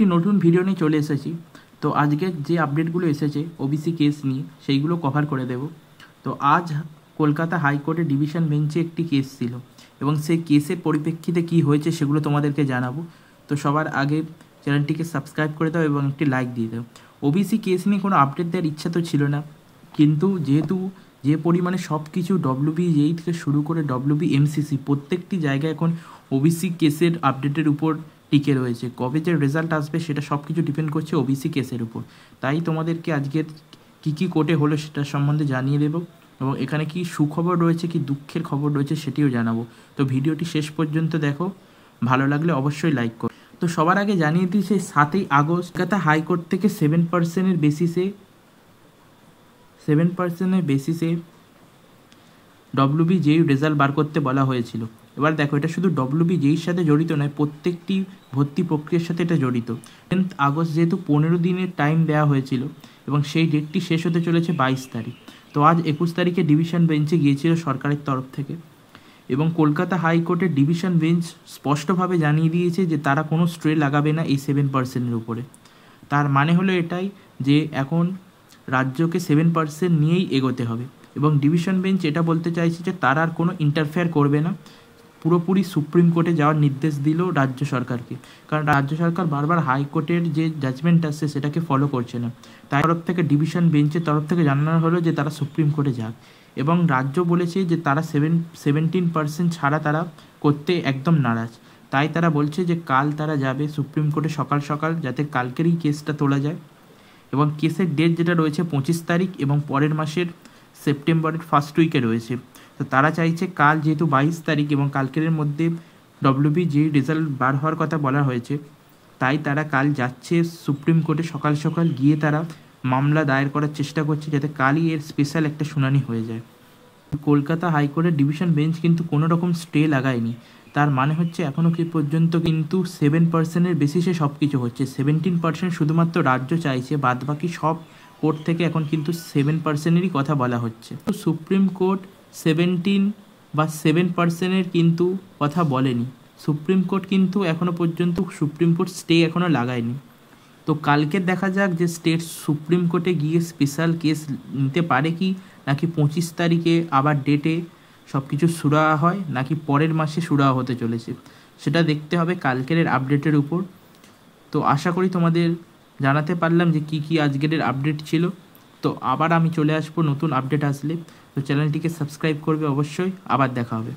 একটি নতুন ভিডিও নিয়ে চলে এসেছি। তো আজকে যে আপডেটগুলো এসেছে ওবিসি কেস নিয়ে সেইগুলো কভার করে দেব। তো আজ কলকাতা হাইকোর্টে ডিভিশন বেঞ্চে একটি কেস ছিল এবং সেই কেসের পরিপ্রেক্ষিতে কি হয়েছে সেগুলো তোমাদেরকে জানাবো। তো সবার আগে চ্যানেলটিকে সাবস্ক্রাইব করে দাও এবং একটি লাইক দিয়ে দাও। ওবিসি কেস নিয়ে কোনো আপডেট দেওয়ার ইচ্ছা তো ছিল না, কিন্তু যেহেতু যে পরিমাণে সব কিছু ডব্লিউবিজেই থেকে শুরু করে ডব্লিউবিএমসিসি প্রত্যেকটি জায়গায় এখন ওবিসি কেসের আপডেটের উপর টিকে রয়েছে। কবে যে রেজাল্ট আসবে সেটা সব কিছু ডিপেন্ড করছে ওবিসি কেসের উপর। তাই তোমাদেরকে আজকের কী কোর্টে হলো সেটার সম্বন্ধে জানিয়ে দেবো এবং এখানে কি সুখবর রয়েছে কি দুঃখের খবর রয়েছে সেটিও জানাবো। তো ভিডিওটি শেষ পর্যন্ত দেখো, ভালো লাগলে অবশ্যই লাইক করো। তো সবার আগে জানিয়ে দিয়েছে 7ই আগস্ট কলকাতা হাইকোর্ট থেকে 7% বেসিসে ডব্লিউবিজেই রেজাল্ট বার করতে বলা হয়েছিল। এবার দেখো, এটা শুধু ডব্লিউবিজেইর সাথে জড়িত নয়, প্রত্যেকটি ভর্তি প্রক্রিয়ার সাথে এটা জড়িত। 10 আগস্ট যেহেতু 15 দিনের টাইম দেওয়া হয়েছিল এবং সেই ডেটটি শেষ হতে চলেছে 22 তারিখ। তো আজ 21 তারিখে ডিভিশন বেঞ্চে গিয়েছিল সরকারের তরফ থেকে এবং কলকাতা হাইকোর্টের ডিভিশন বেঞ্চ স্পষ্টভাবে জানিয়ে দিয়েছে যে তারা কোনো স্ট্রে লাগাবে না এই 7%-এর উপরে। তার মানে হলো এটাই যে এখন রাজ্যকে 7% নিয়েই এগোতে হবে এবং ডিভিশন বেঞ্চ এটা বলতে চাইছে যে তারা আর কোনো ইন্টারফেয়ার করবে না, পুরোপুরি সুপ্রিম কোর্টে যাওয়ার নির্দেশ দিল রাজ্য সরকারকে। কারণ রাজ্য সরকার বারবার হাইকোর্টের যে জাজমেন্ট আসছে সেটাকে ফলো করছে না। তাই তরফ থেকে ডিভিশন বেঞ্চের তরফ থেকে জানানো হলো যে তারা সুপ্রিম কোর্টে যাক এবং রাজ্য বলেছে যে তারা 17% ছাড়া তারা করতে একদম নারাজ। তাই তারা বলছে যে কাল তারা যাবে সুপ্রিম কোর্টে সকাল সকাল, যাতে কালকেরই কেসটা তোলা যায় এবং কেসের ডেট যেটা রয়েছে 25 তারিখ এবং পরের মাসের সেপ্টেম্বরের ফার্স্ট উইকে রয়েছে। তো তারা চাইছে কাল যেহেতু 22 তারিখ এবং কালকের মধ্যে ডব্লিউবিজেই রেজাল্ট বার হওয়ার কথা বলা হয়েছে, তাই তারা কাল যাচ্ছে সুপ্রিম কোর্টে সকাল সকাল গিয়ে তারা মামলা দায়ের করার চেষ্টা করছে যাতে কালই এর স্পেশাল একটা শুনানি হয়ে যায়। কলকাতা হাইকোর্টের ডিভিশন বেঞ্চ কিন্তু কোনো রকম স্টে লাগায়নি। তার মানে হচ্ছে এখনও কি পর্যন্ত কিন্তু 7%-এর বেসিসে সব কিছু হচ্ছে। 17% শুধুমাত্র রাজ্য চাইছে, বাদবাকি সব কোর্ট থেকে এখন কিন্তু 7%-এরই কথা বলা হচ্ছে। তো সুপ্রিম কোর্ট 17 বা 7%-এর কিন্তু কথা বলেনি। সুপ্রিম কোর্ট কিন্তু এখনও পর্যন্ত সুপ্রিম কোর্ট স্টে এখনও লাগায়নি। তো কালকে দেখা যাক যে স্টেট সুপ্রিম কোর্টে গিয়ে স্পেশাল কেস নিতে পারে কি, নাকি 25 তারিখে আবার ডেটে সব কিছু সুরাহা হয়, নাকি পরের মাসে সুরাহা হতে চলেছে, সেটা দেখতে হবে কালকের আপডেটের উপর। তো আশা করি তোমাদের জানাতে পারলাম যে কি আজকের আপডেট ছিল। তো আবার আমি চলে আসবো নতুন আপডেট আসলে। তো চ্যানেলটিকে সাবস্ক্রাইব করবে অবশ্যই। আবার দেখা হবে।